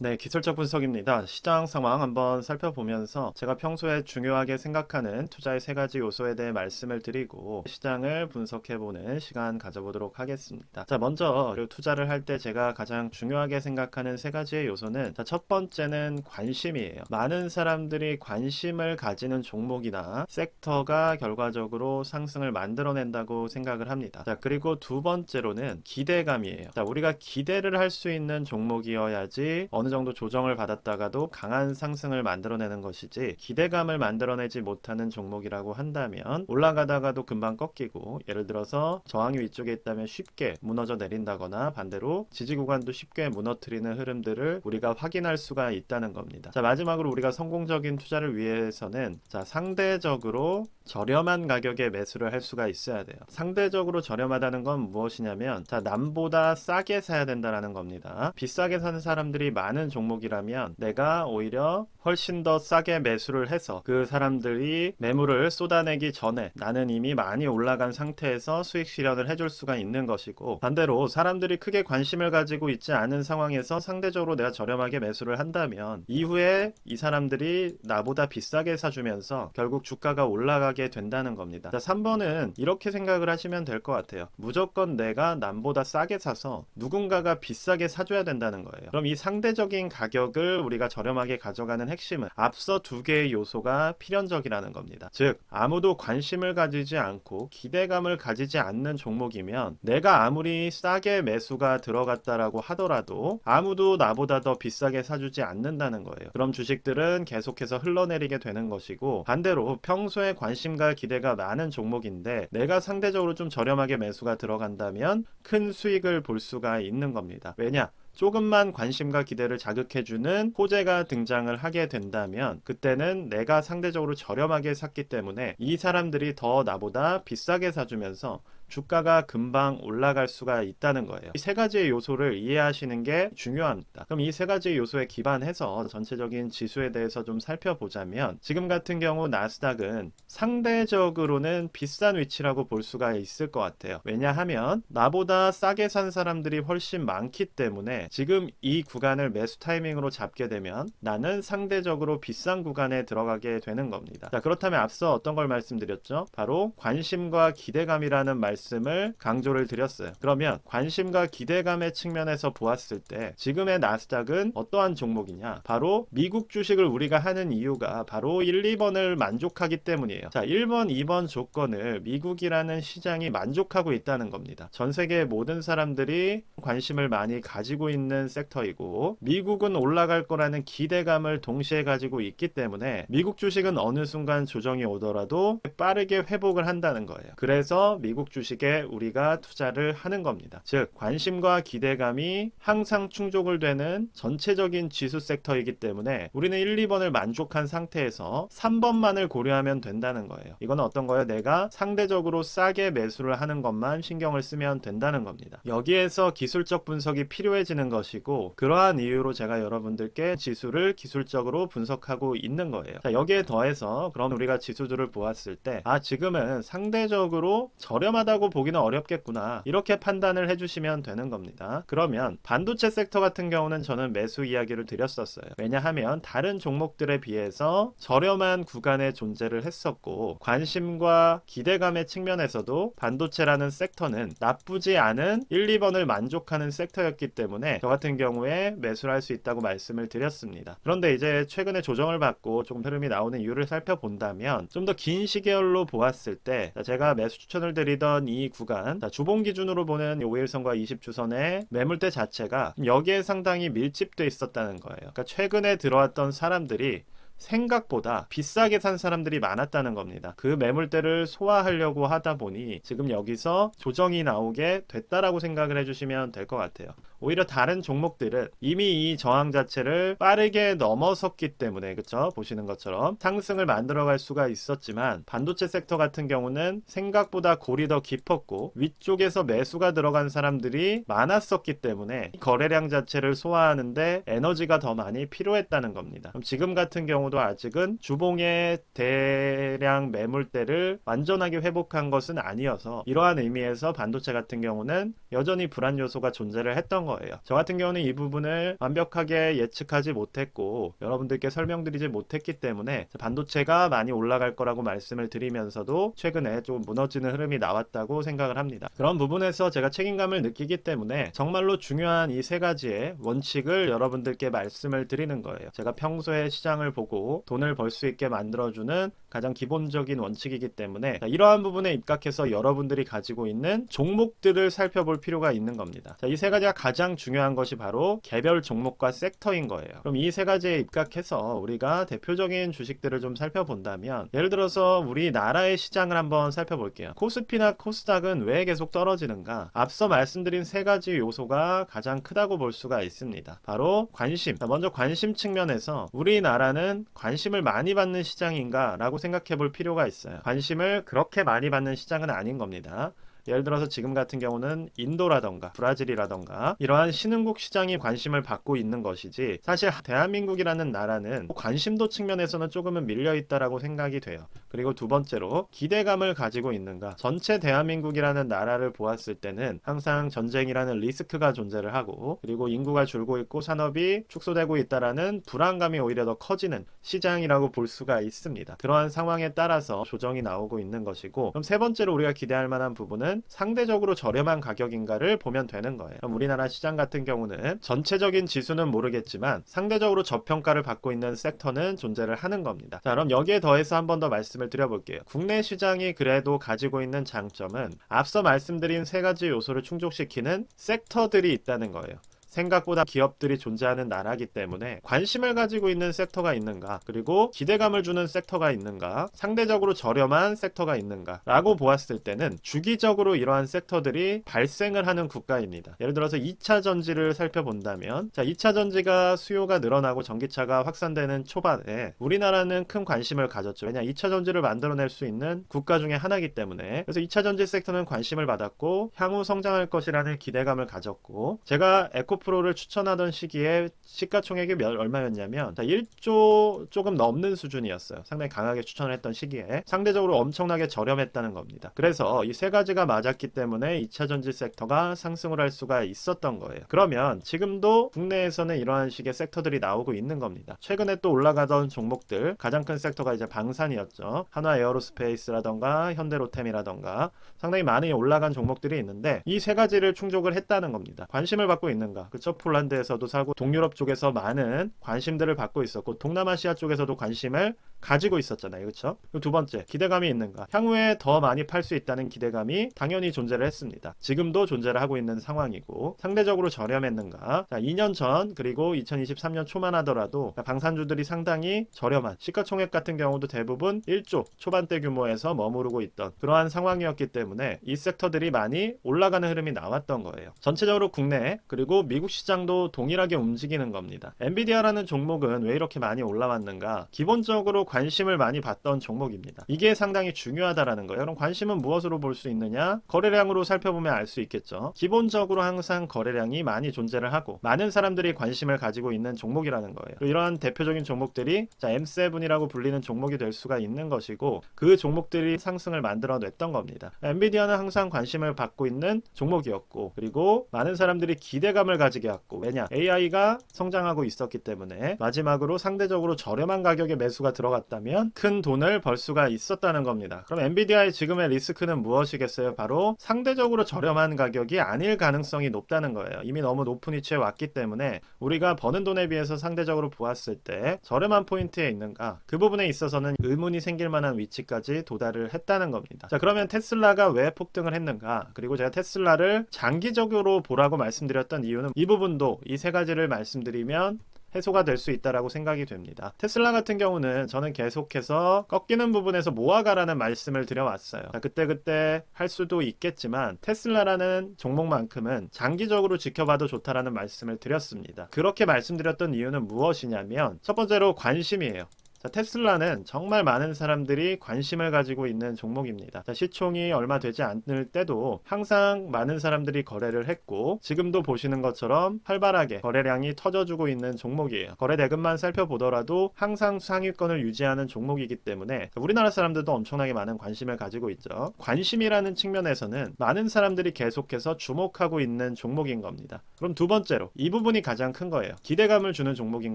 네, 기술적 분석입니다. 시장 상황 한번 살펴보면서 제가 평소에 중요하게 생각하는 투자의 세 가지 요소에 대해 말씀을 드리고 시장을 분석해보는 시간 가져보도록 하겠습니다. 자, 먼저 투자를 할 때 제가 가장 중요하게 생각하는 세 가지의 요소는 첫 번째는 관심이에요. 많은 사람들이 관심을 가지는 종목이나 섹터가 결과적으로 상승을 만들어낸다고 생각을 합니다. 자, 그리고 두 번째로는 기대감이에요. 자, 우리가 기대를 할 수 있는 종목이어야지 어느 정도 조정을 받았다가도 강한 상승을 만들어내는 것이지, 기대감을 만들어내지 못하는 종목이라고 한다면 올라가다가도 금방 꺾이고, 예를 들어서 저항이 위쪽에 있다면 쉽게 무너져 내린다거나 반대로 지지 구간도 쉽게 무너뜨리는 흐름들을 우리가 확인할 수가 있다는 겁니다. 자, 마지막으로 우리가 성공적인 투자를 위해서는 상대적으로 저렴한 가격에 매수를 할 수가 있어야 돼요. 상대적으로 저렴하다는 건 무엇이냐면, 남보다 싸게 사야 된다는 겁니다. 비싸게 사는 사람들이 많은 종목이라면 내가 오히려 훨씬 더 싸게 매수를 해서 그 사람들이 매물을 쏟아내기 전에 나는 이미 많이 올라간 상태에서 수익 실현을 해줄 수가 있는 것이고, 반대로 사람들이 크게 관심을 가지고 있지 않은 상황에서 상대적으로 내가 저렴하게 매수를 한다면 이후에 이 사람들이 나보다 비싸게 사주면서 결국 주가가 올라가게 된다는 겁니다. 자, 3번은 이렇게 생각을 하시면 될 것 같아요. 무조건 내가 남보다 싸게 사서 누군가가 비싸게 사줘야 된다는 거예요. 그럼 이 상대적인 가격을 우리가 저렴하게 가져가는 핵심은 앞서 두 개의 요소가 필연적이라는 겁니다. 즉, 아무도 관심을 가지지 않고 기대감을 가지지 않는 종목이면 내가 아무리 싸게 매수가 들어갔다라고 하더라도 아무도 나보다 더 비싸게 사주지 않는다는 거예요. 그럼 주식들은 계속해서 흘러내리게 되는 것이고, 반대로 평소에 관심과 기대가 많은 종목인데 내가 상대적으로 좀 저렴하게 매수가 들어간다면 큰 수익을 볼 수가 있는 겁니다. 왜냐? 조금만 관심과 기대를 자극해주는 호재가 등장을 하게 된다면 그때는 내가 상대적으로 저렴하게 샀기 때문에 이 사람들이 더 나보다 비싸게 사주면서 주가가 금방 올라갈 수가 있다는 거예요. 이 세 가지의 요소를 이해하시는 게 중요합니다. 그럼 이 세 가지 요소에 기반해서 전체적인 지수에 대해서 좀 살펴보자면, 지금 같은 경우 나스닥은 상대적으로는 비싼 위치라고 볼 수가 있을 것 같아요. 왜냐하면 나보다 싸게 산 사람들이 훨씬 많기 때문에 지금 이 구간을 매수 타이밍으로 잡게 되면 나는 상대적으로 비싼 구간에 들어가게 되는 겁니다. 자, 그렇다면 앞서 어떤 걸 말씀드렸죠? 바로 관심과 기대감이라는 말씀을 강조를 드렸어요. 그러면 관심과 기대감의 측면에서 보았을 때 지금의 나스닥은 어떠한 종목이냐? 바로 미국 주식을 우리가 하는 이유가 바로 1, 2번을 만족하기 때문이에요. 자, 1번, 2번 조건을 미국이라는 시장이 만족하고 있다는 겁니다. 전 세계의 모든 사람들이 관심을 많이 가지고 있는 섹터이고 미국은 올라갈 거라는 기대감을 동시에 가지고 있기 때문에 미국 주식은 어느 순간 조정이 오더라도 빠르게 회복을 한다는 거예요. 그래서 미국 주식에 우리가 투자를 하는 겁니다. 즉, 관심과 기대감이 항상 충족을 되는 전체적인 지수 섹터이기 때문에 우리는 1, 2번을 만족한 상태에서 3번만을 고려하면 된다는 거예요. 이건 어떤 거예요? 내가 상대적으로 싸게 매수를 하는 것만 신경을 쓰면 된다는 겁니다. 여기에서 기술적 분석이 필요해지는 것이고, 그러한 이유로 제가 여러분들께 지수를 기술적으로 분석하고 있는 거예요. 자, 여기에 더해서 그럼 우리가 지수들을 보았을 때 지금은 상대적으로 저렴하다고 보기는 어렵겠구나, 이렇게 판단을 해주시면 되는 겁니다. 그러면 반도체 섹터 같은 경우는 저는 매수 이야기를 드렸었어요. 왜냐하면 다른 종목들에 비해서 저렴한 구간에 존재를 했었고 관심과 기대감의 측면에서도 반도체라는 섹터는 나쁘지 않은 1, 2번을 만족하는 섹터였기 때문에 저 같은 경우에 매수를 할 수 있다고 말씀을 드렸습니다. 그런데 이제 최근에 조정을 받고 조금 흐름이 나오는 이유를 살펴본다면 좀 더 긴 시계열로 보았을 때 제가 매수 추천을 드리던 이 구간, 주봉 기준으로 보는 5일선과 20주선의 매물대 자체가 여기에 상당히 밀집돼 있었다는 거예요. 그러니까 최근에 들어왔던 사람들이 생각보다 비싸게 산 사람들이 많았다는 겁니다. 그 매물대를 소화하려고 하다 보니 지금 여기서 조정이 나오게 됐다라고 생각을 해주시면 될 것 같아요. 오히려 다른 종목들은 이미 이 저항 자체를 빠르게 넘어섰기 때문에, 그쵸? 보시는 것처럼 상승을 만들어갈 수가 있었지만 반도체 섹터 같은 경우는 생각보다 골이 더 깊었고 위쪽에서 매수가 들어간 사람들이 많았었기 때문에 거래량 자체를 소화하는데 에너지가 더 많이 필요했다는 겁니다. 그럼 지금 같은 경우도 아직은 주봉의 대량 매물대를 완전하게 회복한 것은 아니어서 이러한 의미에서 반도체 같은 경우는 여전히 불안 요소가 존재를 했던 거예요. 저 같은 경우는 이 부분을 완벽하게 예측하지 못했고 여러분들께 설명드리지 못했기 때문에 반도체가 많이 올라갈 거라고 말씀을 드리면서도 최근에 좀 무너지는 흐름이 나왔다고 생각을 합니다. 그런 부분에서 제가 책임감을 느끼기 때문에 정말로 중요한 이 세 가지의 원칙을 여러분들께 말씀을 드리는 거예요. 제가 평소에 시장을 보고 돈을 벌 수 있게 만들어주는 가장 기본적인 원칙이기 때문에 이러한 부분에 입각해서 여러분들이 가지고 있는 종목들을 살펴볼 필요가 있는 겁니다. 이 세 가지가 가장 중요한 것이 바로 개별 종목과 섹터인 거예요. 그럼 이 세 가지에 입각해서 우리가 대표적인 주식들을 좀 살펴본다면 예를 들어서 우리나라의 시장을 한번 살펴볼게요. 코스피나 코스닥은 왜 계속 떨어지는가? 앞서 말씀드린 세 가지 요소가 가장 크다고 볼 수가 있습니다. 바로 관심. 먼저 관심 측면에서 우리나라는 관심을 많이 받는 시장인가 라고 생각해 볼 필요가 있어요. 관심을 그렇게 많이 받는 시장은 아닌 겁니다. 예를 들어서 지금 같은 경우는 인도라던가 브라질이라던가 이러한 신흥국 시장이 관심을 받고 있는 것이지 사실 대한민국이라는 나라는 관심도 측면에서는 조금은 밀려있다라고 생각이 돼요. 그리고 두 번째로 기대감을 가지고 있는가. 전체 대한민국이라는 나라를 보았을 때는 항상 전쟁이라는 리스크가 존재를 하고 그리고 인구가 줄고 있고 산업이 축소되고 있다라는 불안감이 오히려 더 커지는 시장이라고 볼 수가 있습니다. 그러한 상황에 따라서 조정이 나오고 있는 것이고 그럼 세 번째로 우리가 기대할 만한 부분은 상대적으로 저렴한 가격인가를 보면 되는 거예요. 그럼 우리나라 시장 같은 경우는 전체적인 지수는 모르겠지만 상대적으로 저평가를 받고 있는 섹터는 존재를 하는 겁니다. 자, 그럼 여기에 더해서 한 번 더 말씀을 드려볼게요. 국내 시장이 그래도 가지고 있는 장점은 앞서 말씀드린 세 가지 요소를 충족시키는 섹터들이 있다는 거예요. 생각보다 기업들이 존재하는 나라이기 때문에 관심을 가지고 있는 섹터가 있는가 그리고 기대감을 주는 섹터가 있는가 상대적으로 저렴한 섹터가 있는가 라고 보았을 때는 주기적으로 이러한 섹터들이 발생을 하는 국가입니다. 예를 들어서 2차 전지를 살펴본다면 자 2차 전지가 수요가 늘어나고 전기차가 확산되는 초반에 우리나라는 큰 관심을 가졌죠. 왜냐 2차 전지를 만들어낼 수 있는 국가 중에 하나이기 때문에 그래서 2차 전지 섹터는 관심을 받았고 향후 성장할 것이라는 기대감을 가졌고 제가 에코프로를 추천하던 시기에 시가총액이 얼마였냐면 1조 조금 넘는 수준이었어요. 상당히 강하게 추천을 했던 시기에 상대적으로 엄청나게 저렴했다는 겁니다. 그래서 이 세 가지가 맞았기 때문에 2차 전지 섹터가 상승을 할 수가 있었던 거예요. 그러면 지금도 국내에서는 이러한 식의 섹터들이 나오고 있는 겁니다. 최근에 또 올라가던 종목들 가장 큰 섹터가 이제 방산이었죠. 한화 에어로스페이스라던가 현대로템이라던가 상당히 많이 올라간 종목들이 있는데 이 세 가지를 충족을 했다는 겁니다. 관심을 받고 있는가? 그쵸? 폴란드에서도 사고 동유럽 쪽에서 많은 관심들을 받고 있었고 동남아시아 쪽에서도 관심을 가지고 있었잖아요. 그쵸? 그리고 두 번째, 기대감이 있는가? 향후에 더 많이 팔 수 있다는 기대감이 당연히 존재를 했습니다. 지금도 존재를 하고 있는 상황이고 상대적으로 저렴했는가? 자, 2년 전 그리고 2023년 초만 하더라도 방산주들이 상당히 저렴한 시가총액 같은 경우도 대부분 1조 초반대 규모에서 머무르고 있던 그러한 상황이었기 때문에 이 섹터들이 많이 올라가는 흐름이 나왔던 거예요. 전체적으로 국내 그리고 미국 시장도 동일하게 움직이는 겁니다. 엔비디아라는 종목은 왜 이렇게 많이 올라왔는가? 기본적으로 관심을 많이 받던 종목입니다. 이게 상당히 중요하다라는 거예요. 그럼 관심은 무엇으로 볼 수 있느냐? 거래량으로 살펴보면 알 수 있겠죠. 기본적으로 항상 거래량이 많이 존재를 하고 많은 사람들이 관심을 가지고 있는 종목이라는 거예요. 이러한 대표적인 종목들이 M7이라고 불리는 종목이 될 수가 있는 것이고 그 종목들이 상승을 만들어냈던 겁니다. 엔비디아는 항상 관심을 받고 있는 종목이었고 그리고 많은 사람들이 기대감을 가지게 했고 왜냐? AI가 성장하고 있었기 때문에 마지막으로 상대적으로 저렴한 가격에 매수가 들어갔다면 큰 돈을 벌 수가 있었다는 겁니다. 그럼 엔비디아의 지금의 리스크는 무엇이겠어요? 바로 상대적으로 저렴한 가격이 아닐 가능성이 높다는 거예요. 이미 너무 높은 위치에 왔기 때문에 우리가 버는 돈에 비해서 상대적으로 보았을 때 저렴한 포인트에 있는가? 그 부분에 있어서는 의문이 생길 만한 위치까지 도달을 했다는 겁니다. 자, 그러면 테슬라가 왜 폭등을 했는가? 그리고 제가 테슬라를 장기적으로 보라고 말씀드렸던 이유는 이 부분도 이 세 가지를 말씀드리면 해소가 될 수 있다라고 생각이 됩니다. 테슬라 같은 경우는 저는 계속해서 꺾이는 부분에서 모아가라는 말씀을 드려왔어요. 그때 할 수도 있겠지만 테슬라라는 종목만큼은 장기적으로 지켜봐도 좋다라는 말씀을 드렸습니다. 그렇게 말씀드렸던 이유는 무엇이냐면 첫 번째로 관심이에요. 자, 테슬라는 정말 많은 사람들이 관심을 가지고 있는 종목입니다. 자, 시총이 얼마 되지 않을 때도 항상 많은 사람들이 거래를 했고 지금도 보시는 것처럼 활발하게 거래량이 터져주고 있는 종목이에요. 거래 대금만 살펴보더라도 항상 상위권을 유지하는 종목이기 때문에 우리나라 사람들도 엄청나게 많은 관심을 가지고 있죠. 관심이라는 측면에서는 많은 사람들이 계속해서 주목하고 있는 종목인 겁니다. 그럼 두 번째로 이 부분이 가장 큰 거예요. 기대감을 주는 종목인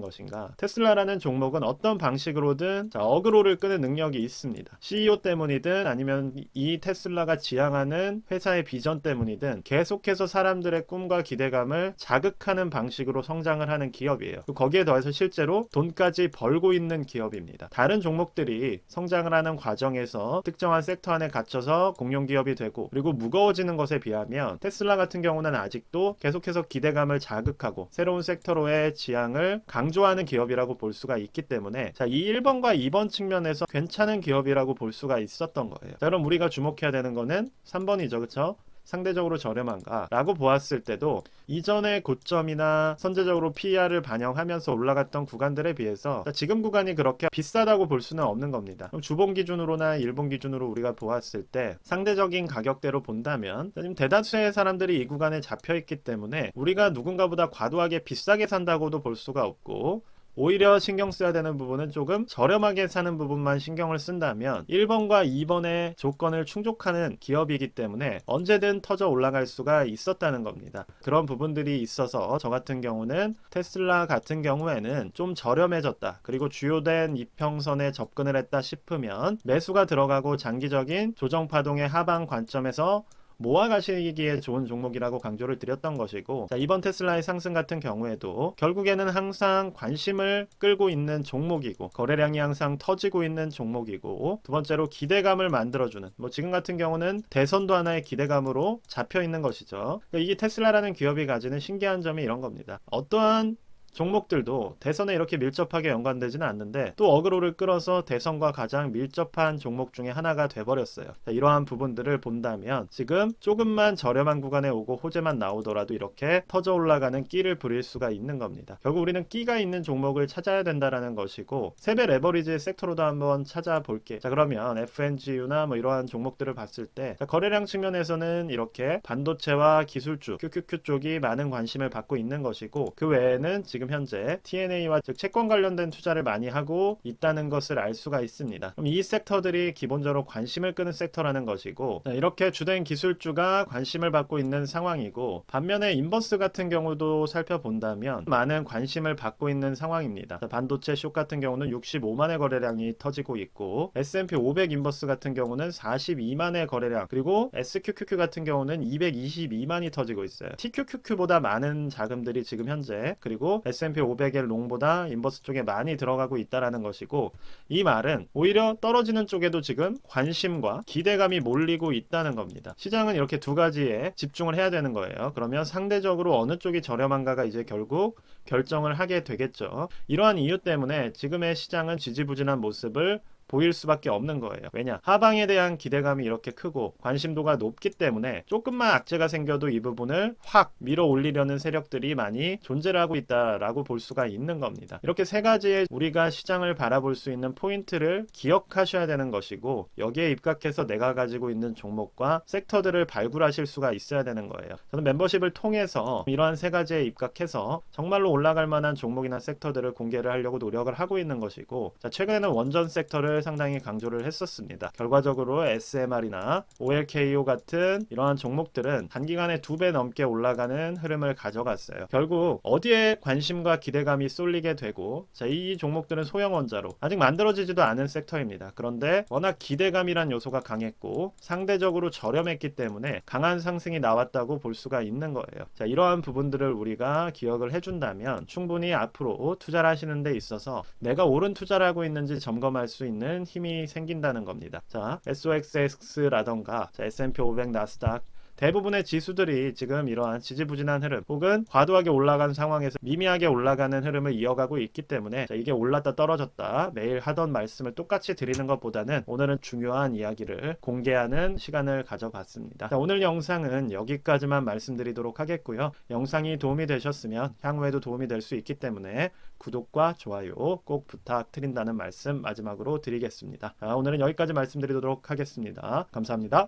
것인가? 테슬라라는 종목은 어떤 방식으로든 어그로를 끄는 능력이 있습니다. CEO 때문이든 아니면 이 테슬라가 지향하는 회사의 비전 때문이든 계속해서 사람들의 꿈과 기대감을 자극하는 방식으로 성장을 하는 기업이에요. 거기에 더해서 실제로 돈까지 벌고 있는 기업입니다. 다른 종목들이 성장을 하는 과정에서 특정한 섹터 안에 갇혀서 공룡기업이 되고 그리고 무거워지는 것에 비하면 테슬라 같은 경우는 아직도 계속해서 기대감을 자극하고 새로운 섹터로의 지향을 강조하는 기업이라고 볼 수가 있기 때문에 자, 이 1번과 2번 측면에서 괜찮은 기업이라고 볼 수가 있었던 거예요. 자, 그럼 우리가 주목해야 되는 거는 3번이죠. 그렇죠? 상대적으로 저렴한가 라고 보았을 때도 이전의 고점이나 선제적으로 PER을 반영하면서 올라갔던 구간들에 비해서 지금 구간이 그렇게 비싸다고 볼 수는 없는 겁니다. 그럼 주봉 기준으로나 일봉 기준으로 우리가 보았을 때 상대적인 가격대로 본다면 지금 대다수의 사람들이 이 구간에 잡혀있기 때문에 우리가 누군가보다 과도하게 비싸게 산다고도 볼 수가 없고 오히려 신경 써야 되는 부분은 조금 저렴하게 사는 부분만 신경을 쓴다면 1번과 2번의 조건을 충족하는 기업이기 때문에 언제든 터져 올라갈 수가 있었다는 겁니다. 그런 부분들이 있어서 저 같은 경우는 테슬라 같은 경우에는 좀 저렴해졌다. 그리고 주요된 이평선에 접근을 했다 싶으면 매수가 들어가고 장기적인 조정파동의 하방 관점에서 모아가시기에 좋은 종목이라고 강조를 드렸던 것이고 자, 이번 테슬라의 상승 같은 경우에도 결국에는 항상 관심을 끌고 있는 종목이고 거래량이 항상 터지고 있는 종목이고 두 번째로 기대감을 만들어주는 지금 같은 경우는 대선도 하나의 기대감으로 잡혀 있는 것이죠. 그러니까 이게 테슬라라는 기업이 가지는 신기한 점이 이런 겁니다. 어떠한 종목들도 대선에 이렇게 밀접하게 연관되지는 않는데 또 어그로를 끌어서 대선과 가장 밀접한 종목 중에 하나가 돼버렸어요. 자, 이러한 부분들을 본다면 지금 조금만 저렴한 구간에 오고 호재만 나오더라도 이렇게 터져 올라가는 끼를 부릴 수가 있는 겁니다. 결국 우리는 끼가 있는 종목을 찾아야 된다라는 것이고 세배 레버리지 섹터로도 한번 찾아볼게. 자, 그러면 FNGU나 이러한 종목들을 봤을 때 자, 거래량 측면에서는 이렇게 반도체와 기술주 QQQ 쪽이 많은 관심을 받고 있는 것이고 그 외에는 지금 현재 TNA와 즉 채권 관련된 투자를 많이 하고 있다는 것을 알 수가 있습니다. 그럼 이 섹터들이 기본적으로 관심을 끄는 섹터라는 것이고 이렇게 주된 기술주가 관심을 받고 있는 상황이고 반면에 인버스 같은 경우도 살펴본다면 많은 관심을 받고 있는 상황입니다. 반도체 숏 같은 경우는 65만의 거래량이 터지고 있고 S&P 500 인버스 같은 경우는 42만의 거래량 그리고 SQQQ 같은 경우는 222만이 터지고 있어요. TQQQ보다 많은 자금들이 지금 현재 그리고 S&P 500의 롱보다 인버스 쪽에 많이 들어가고 있다라는 것이고 이 말은 오히려 떨어지는 쪽에도 지금 관심과 기대감이 몰리고 있다는 겁니다. 시장은 이렇게 두 가지에 집중을 해야 되는 거예요. 그러면 상대적으로 어느 쪽이 저렴한가가 이제 결국 결정을 하게 되겠죠. 이러한 이유 때문에 지금의 시장은 지지부진한 모습을 보일 수밖에 없는 거예요. 왜냐? 하방에 대한 기대감이 이렇게 크고 관심도가 높기 때문에 조금만 악재가 생겨도 이 부분을 확 밀어 올리려는 세력들이 많이 존재를 하고 있다라고 볼 수가 있는 겁니다. 이렇게 세 가지의 우리가 시장을 바라볼 수 있는 포인트를 기억하셔야 되는 것이고 여기에 입각해서 내가 가지고 있는 종목과 섹터들을 발굴하실 수가 있어야 되는 거예요. 저는 멤버십을 통해서 이러한 세 가지에 입각해서 정말로 올라갈 만한 종목이나 섹터들을 공개를 하려고 노력을 하고 있는 것이고 자, 최근에는 원전 섹터를 상당히 강조를 했었습니다. 결과적으로 SMR이나 OLKO 같은 이러한 종목들은 단기간에 2배 넘게 올라가는 흐름을 가져갔어요. 결국 어디에 관심과 기대감이 쏠리게 되고 자, 이 종목들은 소형 원자로 아직 만들어지지도 않은 섹터입니다. 그런데 워낙 기대감이란 요소가 강했고 상대적으로 저렴했기 때문에 강한 상승이 나왔다고 볼 수가 있는 거예요. 자, 이러한 부분들을 우리가 기억을 해준다면 충분히 앞으로 투자를 하시는 데 있어서 내가 옳은 투자를 하고 있는지 점검할 수 있는 힘이 생긴다는 겁니다. 자, SOXX라던가 S&P 500 나스닥 대부분의 지수들이 지금 이러한 지지부진한 흐름 혹은 과도하게 올라간 상황에서 미미하게 올라가는 흐름을 이어가고 있기 때문에 이게 올랐다 떨어졌다 매일 하던 말씀을 똑같이 드리는 것보다는 오늘은 중요한 이야기를 공개하는 시간을 가져봤습니다. 자, 오늘 영상은 여기까지만 말씀드리도록 하겠고요. 영상이 도움이 되셨으면 향후에도 도움이 될 수 있기 때문에 구독과 좋아요 꼭 부탁드린다는 말씀 마지막으로 드리겠습니다. 자, 오늘은 여기까지 말씀드리도록 하겠습니다. 감사합니다.